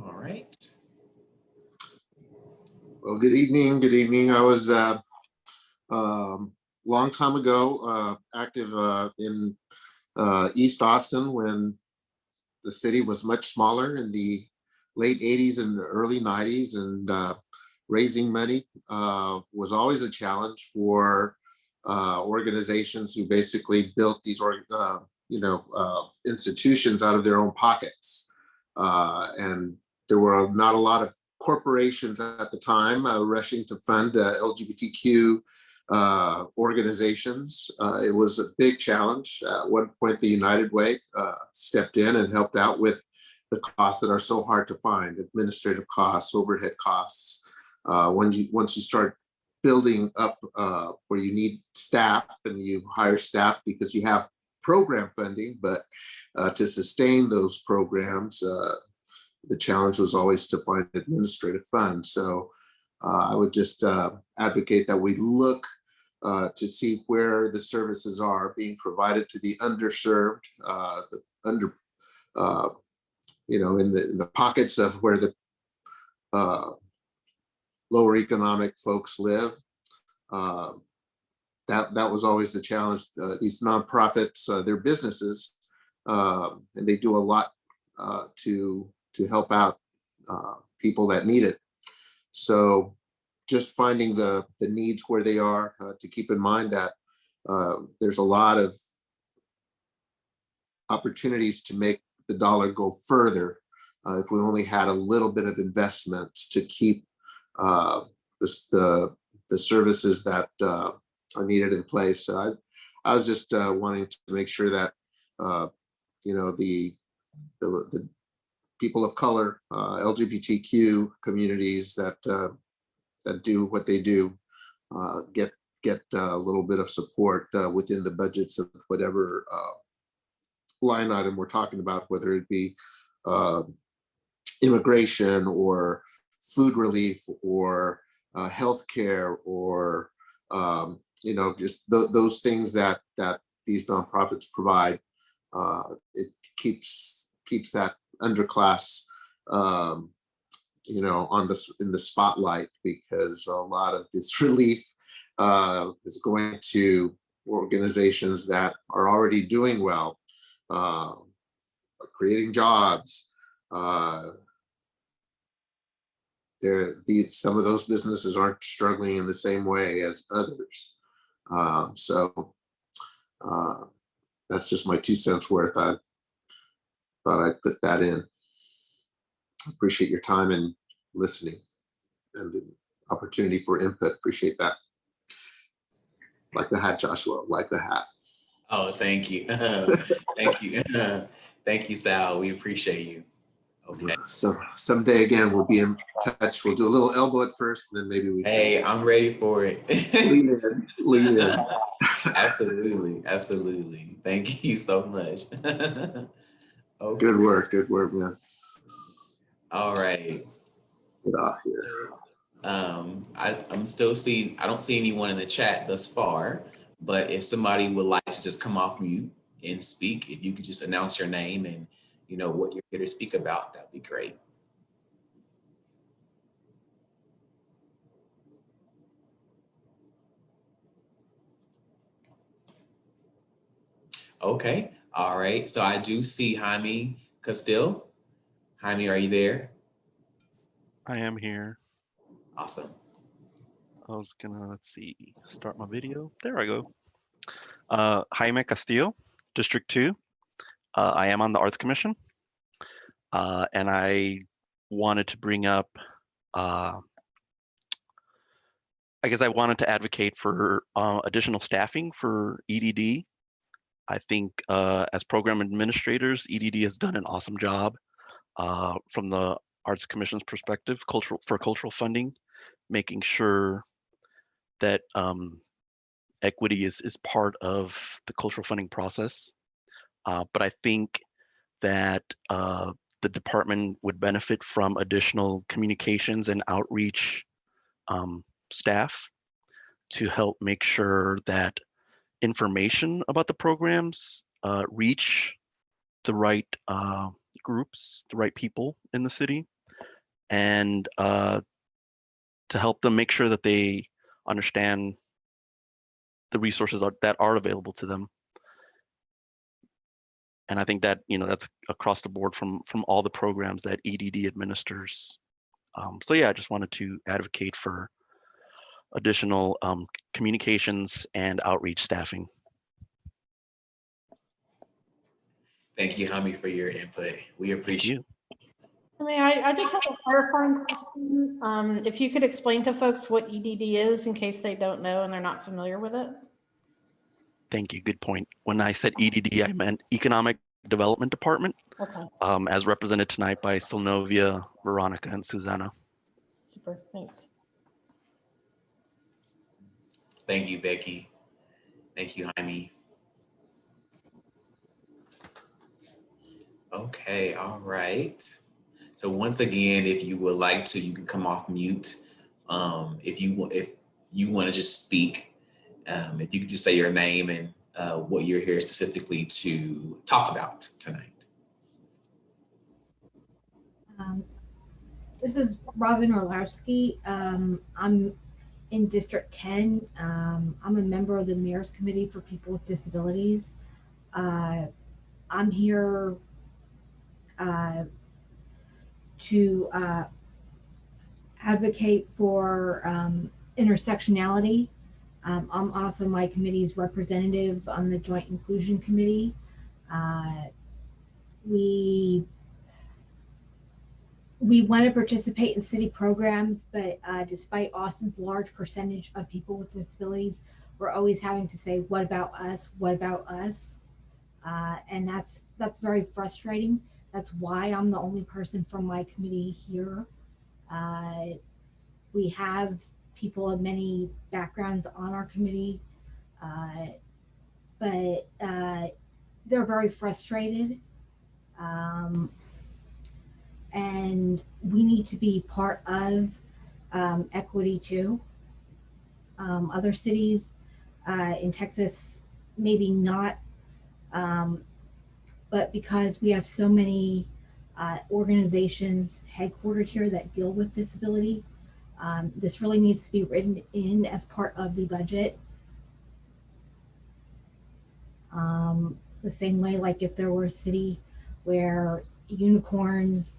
All right. Well, good evening. Good evening. I was long time ago active in East Austin when the city was much smaller in the late 80s and early 90s, and raising money was always a challenge for organizations who basically built these institutions out of their own pockets. And there were not a lot of corporations at the time rushing to fund LGBTQ organizations. It was a big challenge. At one point, the United Way stepped in and helped out with the costs that are so hard to find: administrative costs, overhead costs. Once you start building up where you need staff and you hire staff because you have program funding, but to sustain those programs, the challenge was always to find administrative funds. So I would just advocate that we look to see where the services are being provided to the underserved, in the pockets of where the lower economic folks live. That was always the challenge. These nonprofits, they're businesses, and they do a lot to help out people that need it. So just finding the needs where they are, to keep in mind that there's a lot of opportunities to make the dollar go further if we only had a little bit of investment to keep the services that are needed in place. So I was just wanting to make sure that the people of color, LGBTQ communities that do what they do get a little bit of support within the budgets of whatever line item we're talking about, whether it be immigration or food relief or healthcare or just those things that these nonprofits provide. It keeps that underclass in the spotlight, because a lot of this relief is going to organizations that are already doing well, creating jobs. Some of those businesses aren't struggling in the same way as others. So that's just my 2 cents worth. I thought I'd put that in. Appreciate your time and listening and the opportunity for input. Appreciate that. Like the hat, Joshua, like the hat. Oh, thank you. Thank you. Thank you, Sal. We appreciate you. Okay. So someday again, we'll be in touch. We'll do a little elbow at first, and then maybe we Hey, I'm ready for it. lean in. Absolutely. Thank you so much. Okay. Good work, man. All right. Get off here. I'm still seeing, I don't see anyone in the chat thus far, but if somebody would like to just come off mute and speak, if you could just announce your name and what you're here to speak about, that'd be great. Okay. All right. So I do see Jaime Castillo. Jaime, are you there? I am here. Awesome. I was gonna, let's see, start my video. There I go. Jaime Castillo, District 2. I am on the Arts Commission. And I wanted to bring up, I guess I wanted to advocate for additional staffing for EDD. I think as program administrators, EDD has done an awesome job from the Arts Commission's perspective, for cultural funding, making sure that equity is part of the cultural funding process. But I think that the department would benefit from additional communications and outreach staff to help make sure that information about the programs reach the right groups, the right people in the city. and to help them make sure that they understand the resources that are available to them. And I think that, that's across the board from all the programs that EDD administers. So yeah, I just wanted to advocate for additional communications and outreach staffing. Thank you, Jaime, for your input. We appreciate it. I mean, I just have a clarifying question. If you could explain to folks what EDD is in case they don't know and they're not familiar with it. Thank you. Good point. When I said EDD, I meant Economic Development Department, Okay, as represented tonight by Sylnovia, Veronica, and Susanna. super, thanks. Thank you, Becky. Thank you, Jaime. Okay, all right. So once again, if you would like to, you can come off mute. If you want to just speak, if you could just say your name and what you're here specifically to talk about tonight. This is Robin Orlowski. I'm in District 10. I'm a member of the Mayor's Committee for People with Disabilities. I'm here to advocate for intersectionality. I'm also my committee's representative on the Joint Inclusion Committee. We want to participate in city programs, but despite Austin's large percentage of people with disabilities, we're always having to say, what about us? What about us? And that's very frustrating. That's why I'm the only person from my committee here. We have people of many backgrounds on our committee, but they're very frustrated. And we need to be part of equity too. Other cities in Texas, maybe not, but because we have so many organizations headquartered here that deal with disability, this really needs to be written in as part of the budget. The same way, like if there were a city where unicorns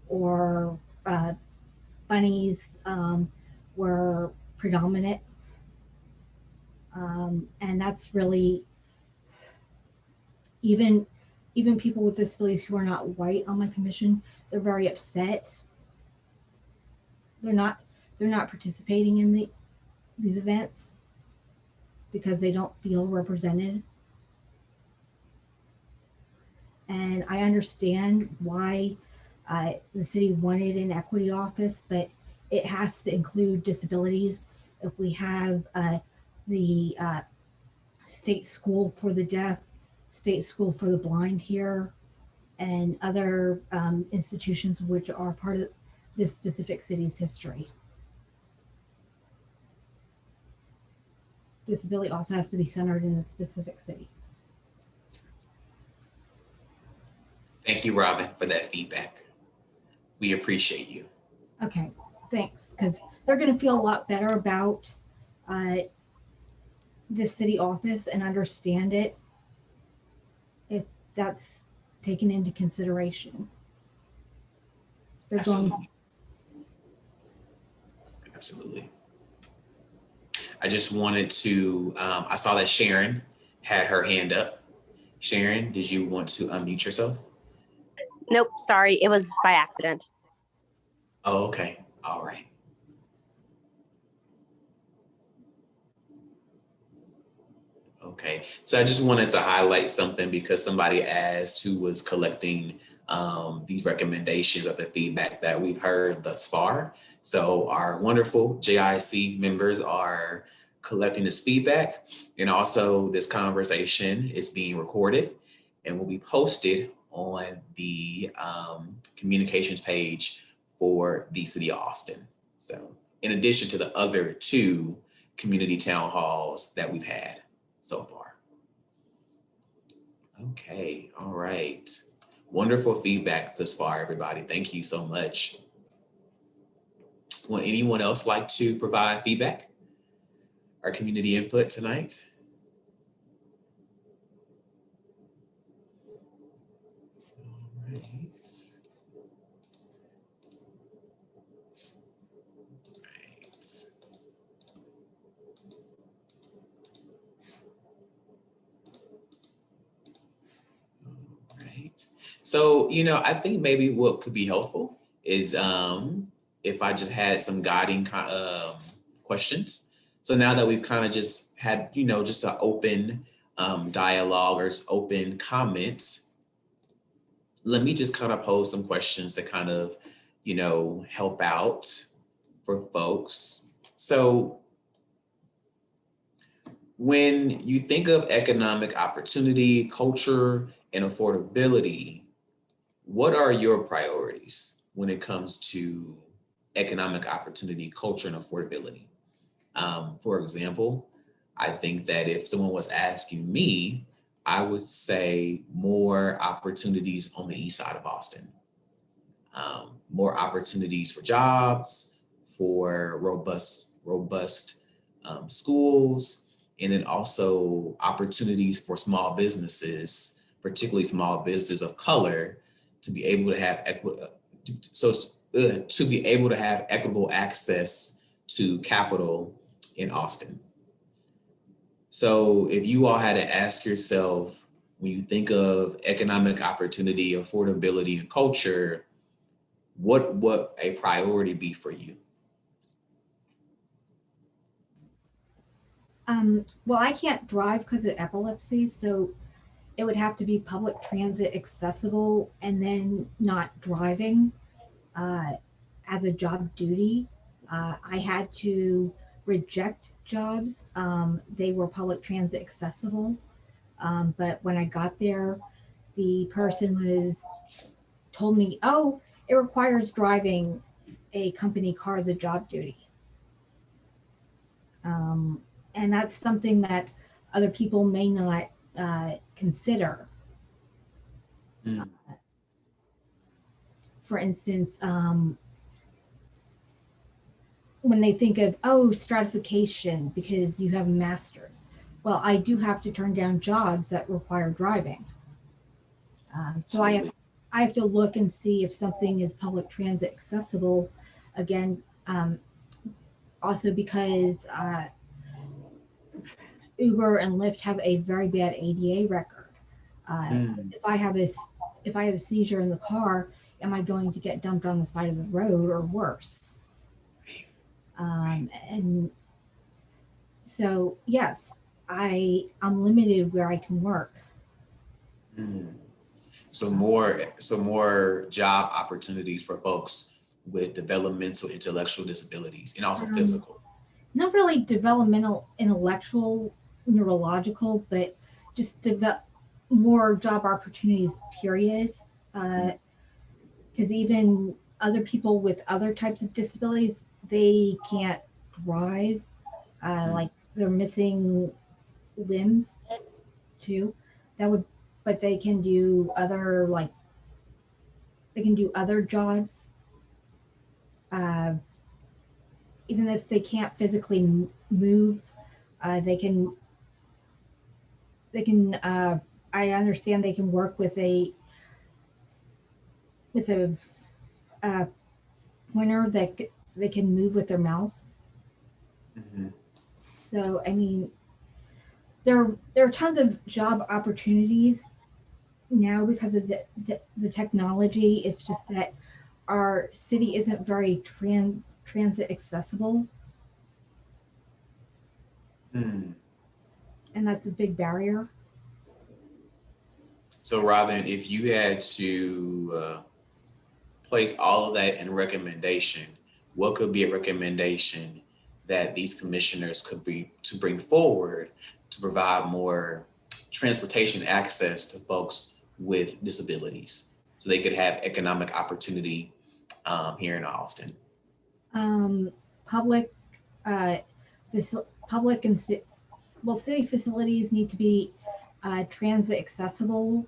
or bunnies were predominant, and that's really even people with disabilities who are not white on my commission, they're very upset. They're not participating in these events because they don't feel represented. And I understand why the city wanted an equity office, but it has to include disabilities. If we have the state school for the deaf, state school for the blind here, and other institutions which are part of this specific city's history. Disability also has to be centered in a specific city. Thank you, Robin, for that feedback. We appreciate you. Okay, thanks, because they're going to feel a lot better about this city office and understand it if that's taken into consideration. They're Absolutely. Absolutely. I just wanted to, I saw that Sharon had her hand up. Sharon, did you want to unmute yourself? Nope, sorry, it was by accident. Oh, okay. All right. Okay, so I just wanted to highlight something because somebody asked who was collecting these recommendations of the feedback that we've heard thus far. So our wonderful JIC members are collecting this feedback, and also this conversation is being recorded and will be posted on the communications page for the City of Austin. So in addition to the other 2 community town halls that we've had so far. Okay, all right. Wonderful feedback thus far, everybody. Thank you so much. Would anyone else like to provide feedback or community input tonight? All right. Right. So, I think maybe what could be helpful is if I just had some guiding questions. So now that we've kind of just had, just an open dialogue or just open comments, let me just kind of pose some questions to kind of, help out for folks. So when you think of economic opportunity, culture, and affordability, what are your priorities when it comes to economic opportunity, culture, and affordability? For example, I think that if someone was asking me, I would say more opportunities on the east side of Austin. More opportunities for jobs, for robust schools, and then also opportunities for small businesses, particularly small businesses of color, to be able to have equitable access to capital in Austin. So if you all had to ask yourself, when you think of economic opportunity, affordability, and culture, what would a priority be for you? Well, I can't drive because of epilepsy, so it would have to be public transit accessible and then not driving as a job duty. I had to reject jobs. They were public transit accessible. But when I got there, the person told me, oh, it requires driving a company car as a job duty. And that's something that other people may not consider. Mm. For instance, when they think of, oh, stratification because you have a master's. Well, I do have to turn down jobs that require driving. So I have to look and see if something is public transit accessible. Again, also because Uber and Lyft have a very bad ADA record. If I have a seizure in the car, am I going to get dumped on the side of the road or worse? And so, yes, I'm limited where I can work. So more job opportunities for folks with developmental intellectual disabilities and also physical. Not really developmental, intellectual, neurological, but just more job opportunities, period. Because even other people with other types of disabilities, they can't drive. Like they're missing limbs too. But they can do other jobs. Even if they can't physically move, they can. I understand they can work with a pointer that they can move with their mouth. So I mean, there are tons of job opportunities now because of the technology. It's just that our city isn't very transit accessible. And that's a big barrier. So Robin, if you had to place all of that in recommendation, what could be a recommendation that these commissioners could be to bring forward to provide more transportation access to folks with disabilities so they could have economic opportunity here in Austin? Public and city facilities need to be transit accessible.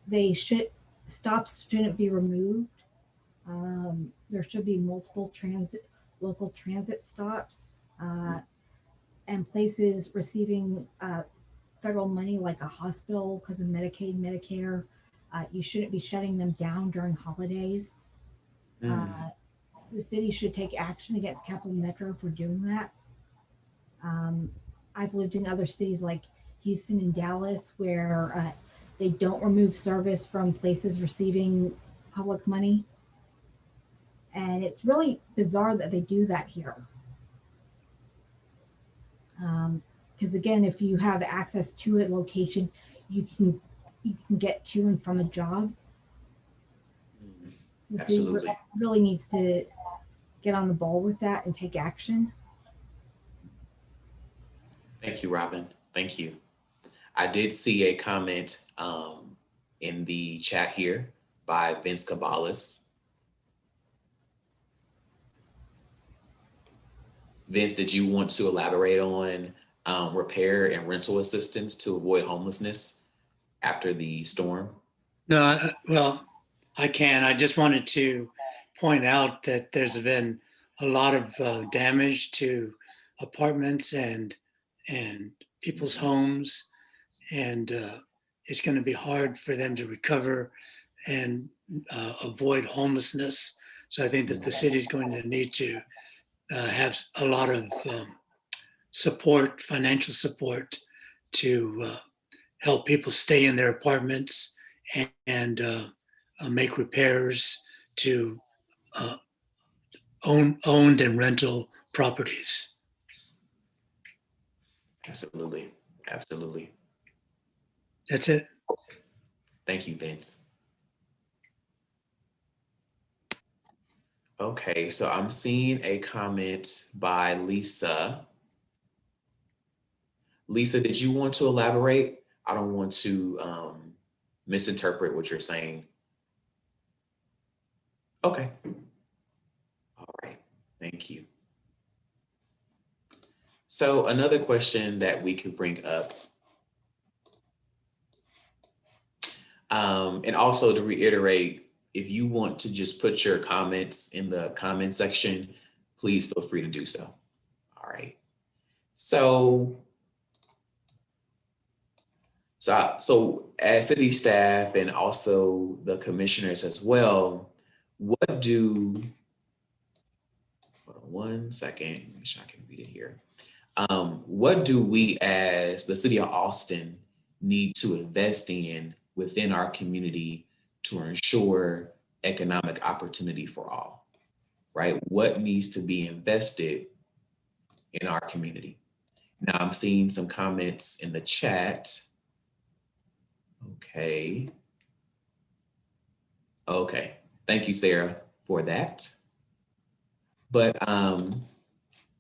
they should stops shouldn't be removed. There should be multiple local transit stops, and places receiving federal money like a hospital because of Medicaid, Medicare. You shouldn't be shutting them down during holidays. The city should take action against Capital Metro for doing that. I've lived in other cities like Houston and Dallas where they don't remove service from places receiving public money. And it's really bizarre that they do that here. Because again, if you have access to a location, you can get to and from a job. The city really needs to get on the ball with that and take action. Thank you, Robin. Thank you. I did see a comment in the chat here by Vince Caballas. Vince, did you want to elaborate on repair and rental assistance to avoid homelessness after the storm? No, well, I can. I just wanted to point out that there's been a lot of damage to apartments and people's homes, and it's going to be hard for them to recover and avoid homelessness. So I think that the city is going to need to have a lot of support, financial support, to help people stay in their apartments and make repairs to owned and rental properties. Absolutely. Absolutely. That's it. Thank you, Vince. Okay, so I'm seeing a comment by Lisa. Lisa, did you want to elaborate? I don't want to misinterpret what you're saying. Okay. All right, thank you. So another question that we could bring up, and also to reiterate, if you want to just put your comments in the comment section, please feel free to do so. All right. So as city staff and also the commissioners as well, what do, hold on one second, make sure I can read it here. What do we as the city of Austin need to invest in within our community to ensure economic opportunity for all, right? What needs to be invested in our community? Now I'm seeing some comments in the chat. Okay. Okay, thank you, Sarah, for that. But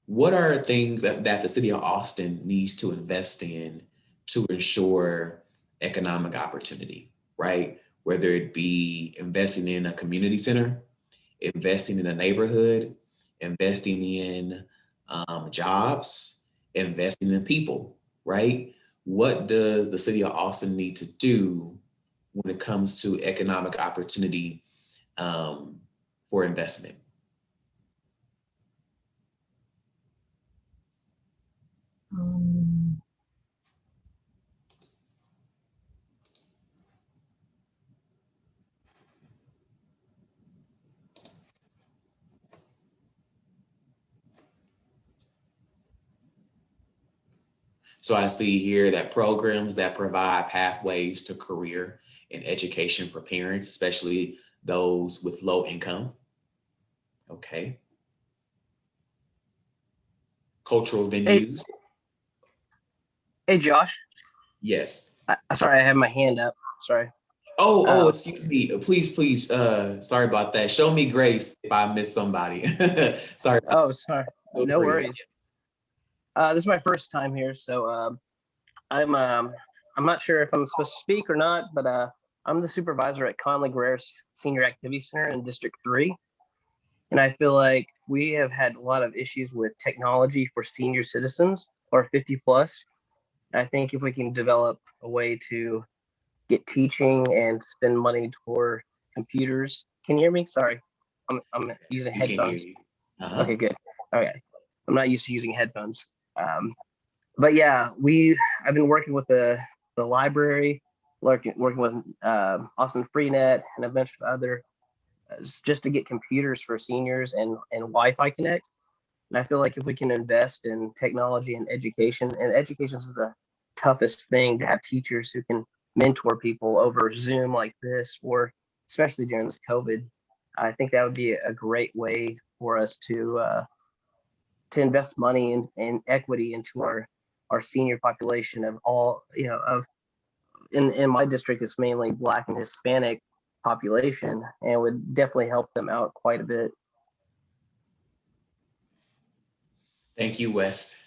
what are things that the city of Austin needs to invest in to ensure economic opportunity, right? Whether it be investing in a community center, investing in a neighborhood, investing in jobs, investing in people, right? What does the city of Austin need to do when it comes to economic opportunity for investment? So I see here that programs that provide pathways to career and education for parents, especially those with low income. Okay. Cultural venues. Hey, Josh. Yes. Sorry, I have my hand up. Sorry. Oh, excuse me. Please. Sorry about that. Show me grace if I missed somebody. Sorry. Oh, sorry. No worries. This is my first time here, so I'm not sure if I'm supposed to speak or not, but I'm the supervisor at Conley Guerrera's Senior Activity Center in District 3. And I feel like we have had a lot of issues with technology for senior citizens or 50 plus. I think if we can develop a way to get teaching and spend money toward computers. Can you hear me? Sorry, I'm using We can hear headphones. you. Okay, good. Okay, I'm not used to using headphones. But yeah, I've been working with the library, working with Austin Freenet and a bunch of other just to get computers for seniors and Wi-Fi connect. And I feel like if we can invest in technology and education is the toughest thing to have teachers who can mentor people over Zoom like this, or especially during this COVID. I think that would be a great way for us to invest money in equity into our senior population of all, of in my district, it's mainly Black and Hispanic population, and would definitely help them out quite a bit. Thank you, West.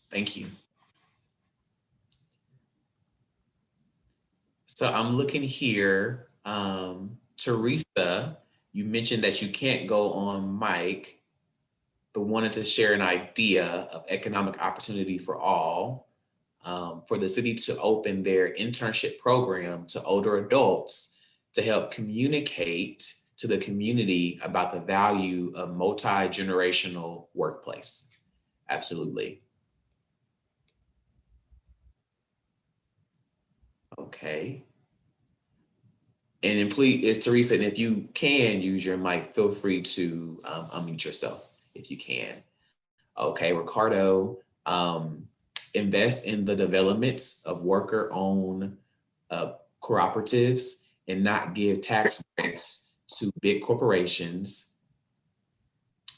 Thank you. So I'm looking here. Teresa, you mentioned that you can't go on mic, but wanted to share an idea of economic opportunity for all, for the city to open their internship program to older adults to help communicate to the community about the value of multi-generational workplace. Absolutely. Okay. And then please, it's Teresa, and if you can use your mic, feel free to unmute yourself if you can. Okay, Ricardo, invest in the developments of worker-owned cooperatives and not give tax breaks to big corporations.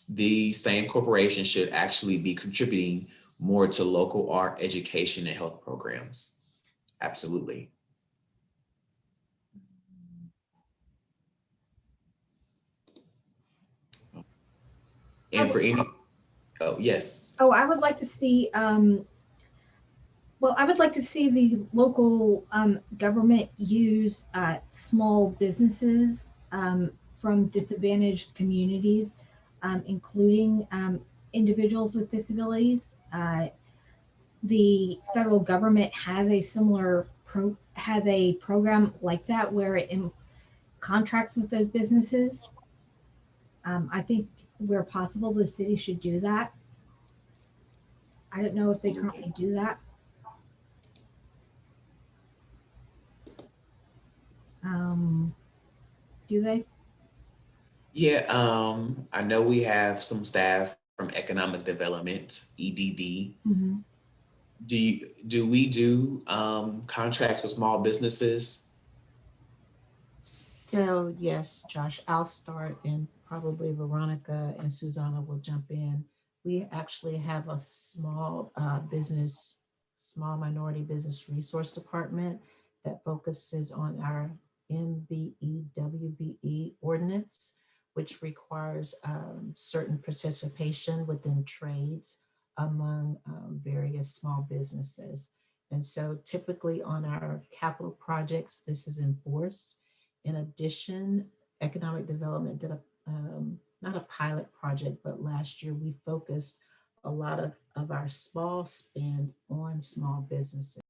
These same corporations should actually be contributing more to local art, education, and health programs. Absolutely. And for any, oh, yes. Oh, I would like to see, well, I would like to see the local government use small businesses from disadvantaged communities, including individuals with disabilities. The federal government has a similar program like that where it contracts with those businesses. I think where possible, the city should do that. I don't know if they currently do that. Do they? Yeah, I know we have some staff from economic development, EDD. Mm-hmm. Do we do contracts with small businesses? So yes, Josh, I'll start and probably Veronica and Susanna will jump in. We actually have a small small minority business resource department that focuses on our MBE WBE ordinance, which requires certain participation within trades among various small businesses. And so typically on our capital projects, this is enforced. In addition, economic development did not a pilot project, but last year we focused a lot of our small spend on small businesses.